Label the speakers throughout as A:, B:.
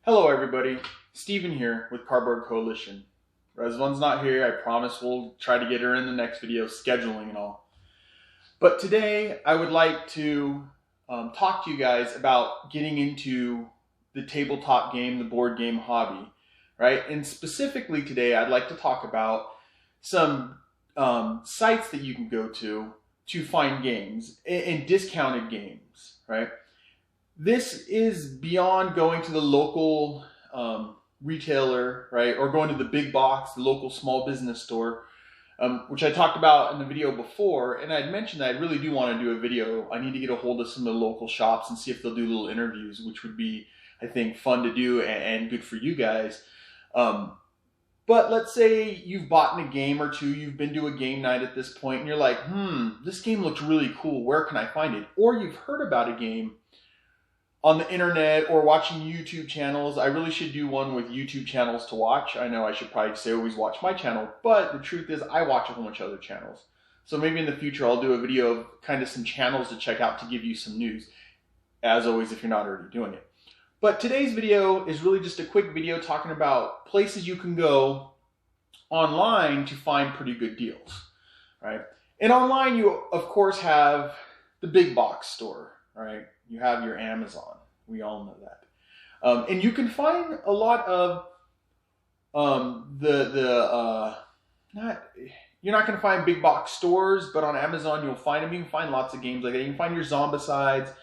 A: Hello everybody, Steven here with Cardboard Coalition. Resvan's not here, I promise we'll try to get her in the next video, scheduling and all. But today I would like to talk to you guys about getting into the tabletop game, the board game hobby, right? And specifically today I'd like to talk about some sites that you can go to find games and discounted games, right? This is beyond going to the local retailer, right? Or going to the big box, the local small business store, which I talked about in the video before. And I'd mentioned that I really do want to do a video. I need to get a hold of some of the local shops and see if they'll do little interviews, which would be, I think, fun to do and good for you guys. But let's say you've bought a game or two, you've been to a game night at this point, and you're like, this game looks really cool. Where can I find it? Or you've heard about a game on the internet or watching YouTube channels. I really should do one with YouTube channels to watch. I know I should probably say always watch my channel, but the truth is I watch a whole bunch of other channels. So maybe in the future I'll do a video of kind of some channels to check out to give you some news, as always if you're not already doing it. But today's video is really just a quick video talking about places you can go online to find pretty good deals, right? And online you of course have the big box store, right? You have your Amazon. We all know that. And you can find a lot of you're not going to find big box stores, but on Amazon you'll find them. You can find lots of games like that. You can find your Zombicides,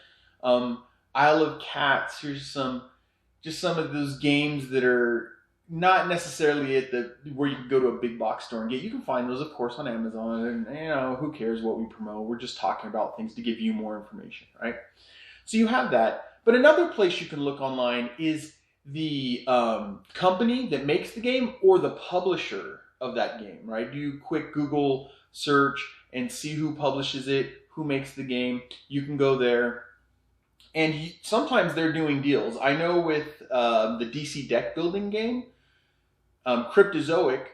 A: Isle of Cats. Here's just some of those games that are not necessarily at where you can go to a big box store and get. You can find those, of course, on Amazon. And you know, who cares what we promote? We're just talking about things to give you more information, right? So you have that. But another place you can look online is the company that makes the game or the publisher of that game, right? Do a quick Google search and see who publishes it, who makes the game. You can go there. And sometimes they're doing deals. I know with the DC deck building game, Cryptozoic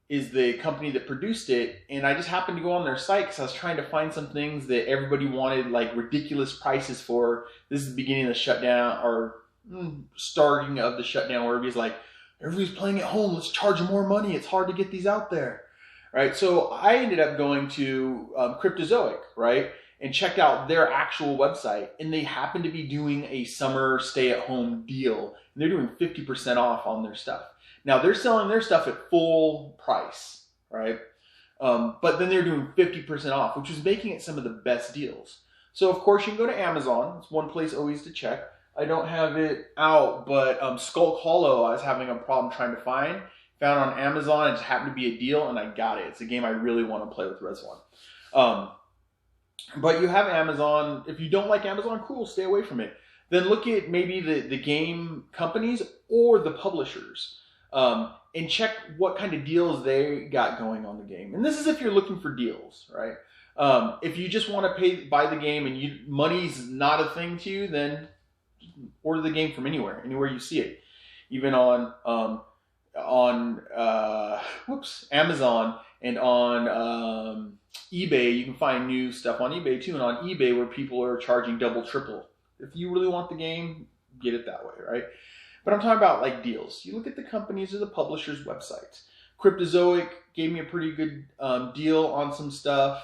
A: is the company that produced it, and I just happened to go on their site because I was trying to find some things that everybody wanted like ridiculous prices for. This is the beginning of the shutdown, or starting of the shutdown, where everybody's like, everybody's playing at home, let's charge them more money, it's hard to get these out there, right? So I ended up going to Cryptozoic, right, and checked out their actual website, and they happen to be doing a summer stay-at-home deal, and they're doing 50% off on their stuff. Now, they're selling their stuff at full price, right? But then they're doing 50% off, which is making it some of the best deals. So, of course, you can go to Amazon. It's one place always to check. I don't have it out, but Skulk Hollow I was having a problem trying to find. Found on Amazon. It just happened to be a deal, and I got it. It's a game I really want to play with Resvan. But you have Amazon. If you don't like Amazon, cool, stay away from it. Then look at maybe the game companies or the publishers. And check what kind of deals they got going on the game. And this is if you're looking for deals, right? If you just want to buy the game and money's not a thing to you, then order the game from anywhere you see it. Even on Amazon and on eBay, you can find new stuff on eBay too. And on eBay where people are charging double, triple. If you really want the game, get it that way, right? But I'm talking about like deals. You look at the companies or the publishers' websites. Cryptozoic gave me a pretty good deal on some stuff.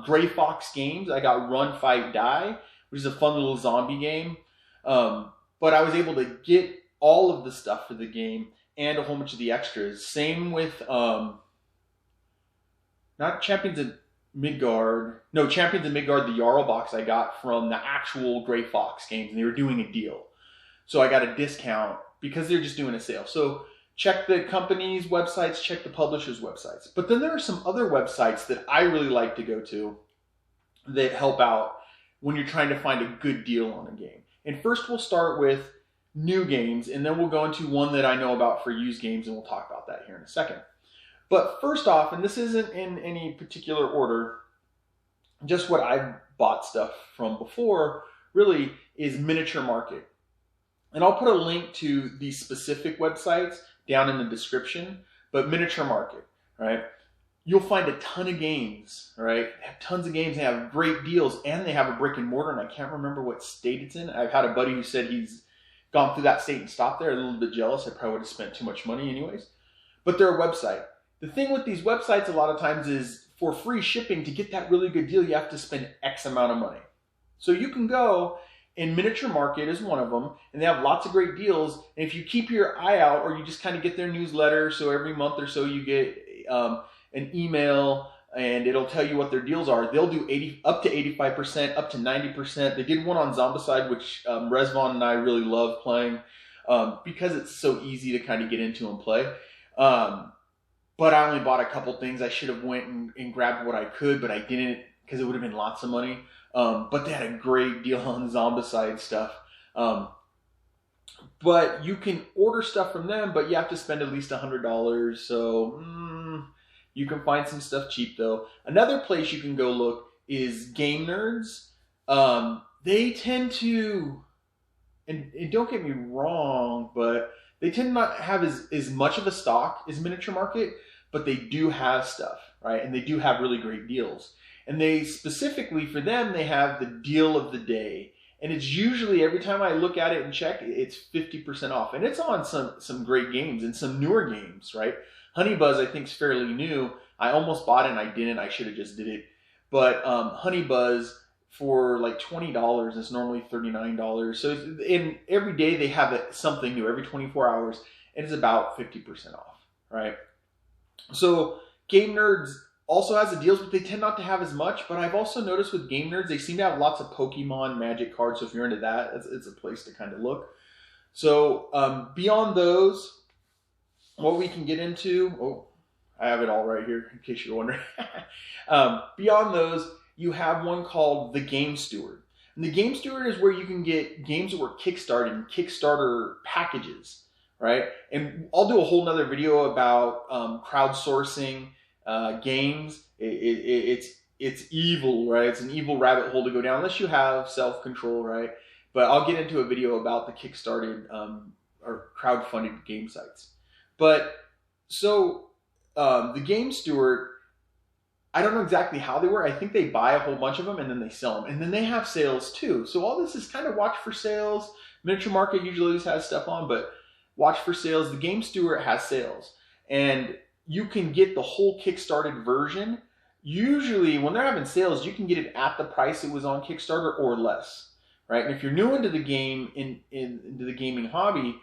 A: Gray Fox Games, I got Run, Fight, Die, which is a fun little zombie game. But I was able to get all of the stuff for the game and a whole bunch of the extras. Same with, not Champions of Midgard. No, Champions of Midgard, the Jarl box I got from the actual Gray Fox Games, and they were doing a deal. So I got a discount because they're just doing a sale. So check the company's websites, check the publisher's websites. But then there are some other websites that I really like to go to that help out when you're trying to find a good deal on a game. And first we'll start with new games, and then we'll go into one that I know about for used games, and we'll talk about that here in a second. But first off, and this isn't in any particular order, just what I've bought stuff from before, really, is Miniature Market. And I'll put a link to these specific websites down in the description, but Miniature Market, right? You'll find a ton of games, right? They have tons of games, they have great deals, and they have a brick and mortar, and I can't remember what state it's in. I've had a buddy who said he's gone through that state and stopped there. A little bit jealous. I probably would have spent too much money anyways. But they're a website. The thing with these websites a lot of times is for free shipping, to get that really good deal, you have to spend X amount of money. So you can go, and Miniature Market is one of them, and they have lots of great deals. And if you keep your eye out, or you just kind of get their newsletter, so every month or so you get an email, and it'll tell you what their deals are. They'll do up to 85%, up to 90%. They did one on Zombicide, which Rezvon and I really love playing because it's so easy to kind of get into and play. But I only bought a couple things. I should have went and grabbed what I could, but I didn't because it would have been lots of money. But they had a great deal on Zombicide stuff. But you can order stuff from them, but you have to spend at least $100. So you can find some stuff cheap though. Another place you can go look is Game Nerdz. They tend to, and don't get me wrong, but they tend not to have as much of a stock as Miniature Market, but they do have stuff, right? And they do have really great deals. And they specifically, for them, they have the deal of the day. And it's usually, every time I look at it and check, it's 50% off. And it's on some great games and some newer games, right? Honey Buzz, I think, is fairly new. I almost bought it and I didn't. I should have just did it. But Honey Buzz, for like $20, is normally $39. So every day they have something new, every 24 hours. And it's about 50% off, right? So Game Nerdz also has the deals, but they tend not to have as much. But I've also noticed with Game Nerdz, they seem to have lots of Pokemon Magic cards. So if you're into that, it's a place to kind of look. So beyond those, what we can get into, I have it all right here in case you're wondering. Beyond those, you have one called the Game Steward. And the Game Steward is where you can get games that were Kickstarted and Kickstarter packages, right? And I'll do a whole nother video about crowdsourcing games. It's evil, right? It's an evil rabbit hole to go down unless you have self-control, right? But I'll get into a video about the Kickstarted or crowdfunded game sites. But so the Game Steward, I don't know exactly how they work. I think they buy a whole bunch of them and then they sell them. And then they have sales too. So all this is kind of watch for sales. Miniature Market usually always has stuff on, but watch for sales. The Game Steward has sales. And you can get the whole Kickstarted version. Usually when they're having sales, you can get it at the price it was on Kickstarter or less, right? And if you're new into the game, into the gaming hobby,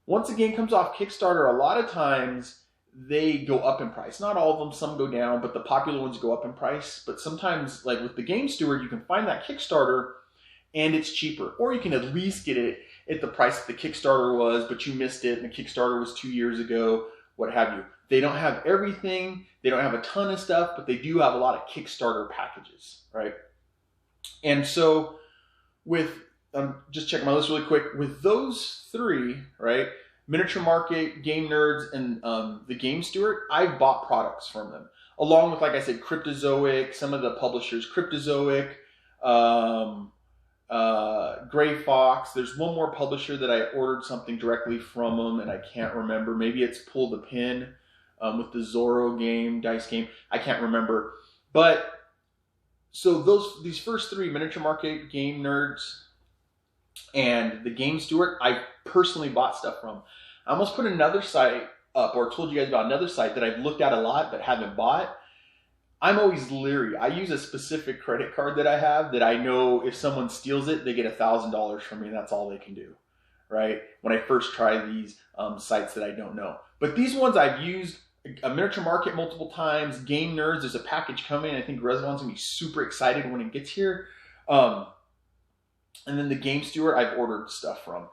A: once a game comes off Kickstarter, a lot of times they go up in price. Not all of them, some go down, but the popular ones go up in price. But sometimes, like with the Game Steward, you can find that Kickstarter and it's cheaper. Or you can at least get it at the price that the Kickstarter was, but you missed it and the Kickstarter was 2 years ago, what have you. They don't have everything, they don't have a ton of stuff, but they do have a lot of Kickstarter packages, right? And so with, just checking my list really quick, with those three, right, Miniature Market, Game Nerdz, and the Game Steward, I've bought products from them. Along with, like I said, Cryptozoic, some of the publishers, Cryptozoic, Gray Fox. There's one more publisher that I ordered something directly from them, and I can't remember. Maybe it's Pull the Pin with the Zorro game, dice game. I can't remember. But so these first three, Miniature Market, Game Nerdz, and the Game Steward, I personally bought stuff from. I almost put another site up, or told you guys about another site that I've looked at a lot but haven't bought. I'm always leery. I use a specific credit card that I have that I know if someone steals it, they get $1,000 from me, and that's all they can do, right? When I first try these sites that I don't know. But these ones I've used, a Miniature Market multiple times, Game Nerdz, there's a package coming. I think Rezvon's going to be super excited when it gets here. And then the Game Steward, I've ordered stuff from.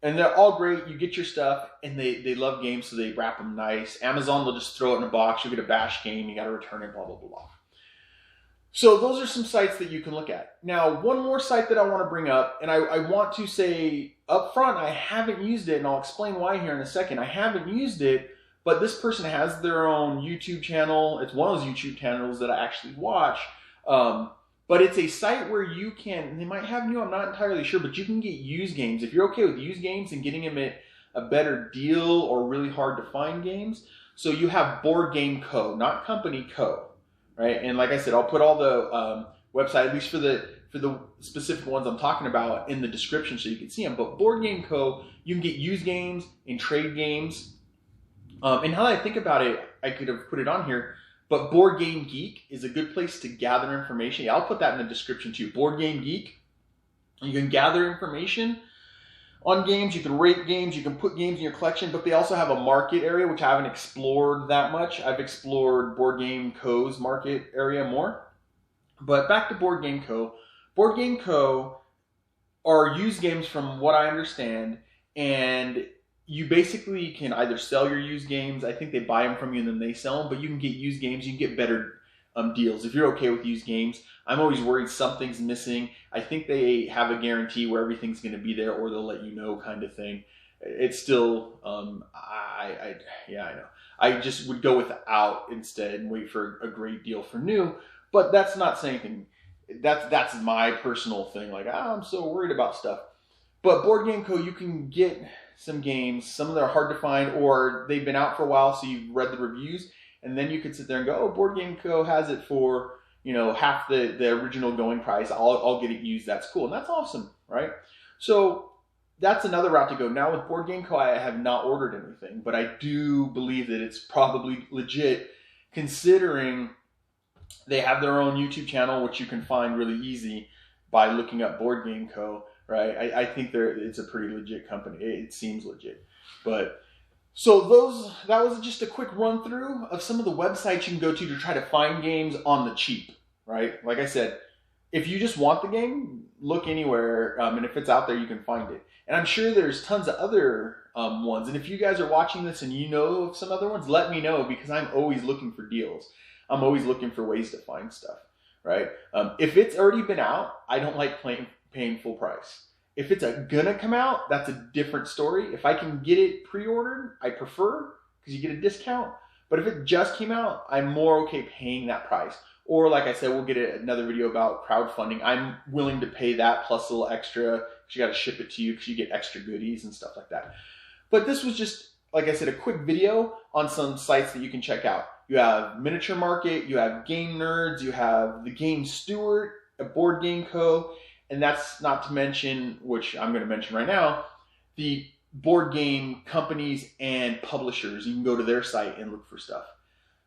A: And they're all great. You get your stuff, and they love games, so they wrap them nice. Amazon, they'll just throw it in a box. You'll get a bash game. You got to return it, blah, blah, blah, blah. So those are some sites that you can look at. Now, one more site that I want to bring up, and I want to say up front, I haven't used it, and I'll explain why here in a second. I haven't used it, but this person has their own YouTube channel. It's one of those YouTube channels that I actually watch. But it's a site where you can, they might have new, I'm not entirely sure, but you can get used games. If you're okay with used games and getting them at a better deal or really hard to find games. So you have Boardgameco, not Company Co, right? And like I said, I'll put all the website, at least for the for the specific ones I'm talking about in the description so you can see them. But Boardgameco, you can get used games and trade games. And how I think about it, I could have put it on here, but Board Game Geek is a good place to gather information. Yeah, I'll put that in the description too. Board Game Geek. You can gather information on games, you can rate games, you can put games in your collection, but they also have a market area, which I haven't explored that much. I've explored Boardgameco's market area more. But back to Boardgameco. Boardgameco are used games from what I understand, and you basically can either sell your used games. I think they buy them from you and then they sell them, but you can get used games. You can get better deals if you're okay with used games. I'm always worried something's missing. I think they have a guarantee where everything's going to be there, or they'll let you know, kind of thing. It's still, I know. I just would go without instead and wait for a great deal for new. But that's not saying anything. That's my personal thing. Like, I'm so worried about stuff. But Boardgameco, you can get some games. Some of them are hard to find, or they've been out for a while, so you've read the reviews. And then you could sit there and go, oh, Boardgameco has it for, half the original going price. I'll get it used. That's cool. And that's awesome, right? So that's another route to go. Now with Boardgameco, I have not ordered anything, but I do believe that it's probably legit, considering they have their own YouTube channel, which you can find really easy by looking up Boardgameco, right? I think it's a pretty legit company. It seems legit. But so that was just a quick run through of some of the websites you can go to try to find games on the cheap, right? Like I said, if you just want the game, look anywhere, and if it's out there, you can find it. And I'm sure there's tons of other ones. And if you guys are watching this and you know of some other ones, let me know, because I'm always looking for deals. I'm always looking for ways to find stuff, right? If it's already been out, I don't like paying full price. If it's gonna come out, that's a different story. If I can get it pre-ordered, I prefer, because you get a discount. But if it just came out, I'm more okay paying that price. Or like I said, we'll get another video about crowdfunding. I'm willing to pay that plus a little extra, because you got to ship it to you, because you get extra goodies and stuff like that. But this was just, like I said, a quick video on some sites that you can check out. You have Miniature Market, you have Game Nerdz, you have the Game Steward, a Boardgameco, and that's not to mention, which I'm going to mention right now, the board game companies and publishers. You can go to their site and look for stuff.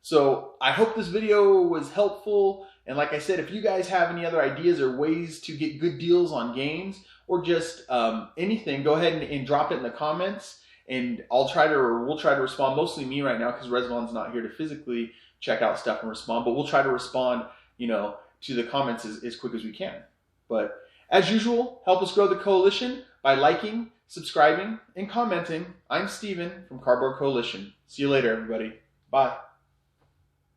A: So I hope this video was helpful. And like I said, if you guys have any other ideas or ways to get good deals on games, or just anything, go ahead and drop it in the comments. And we'll try to respond, mostly me right now, because Resvon's not here to physically check out stuff and respond. But we'll try to respond, to the comments as quick as we can. But as usual, help us grow the coalition by liking, subscribing, and commenting. I'm Steven from Cardboard Coalition. See you later, everybody. Bye.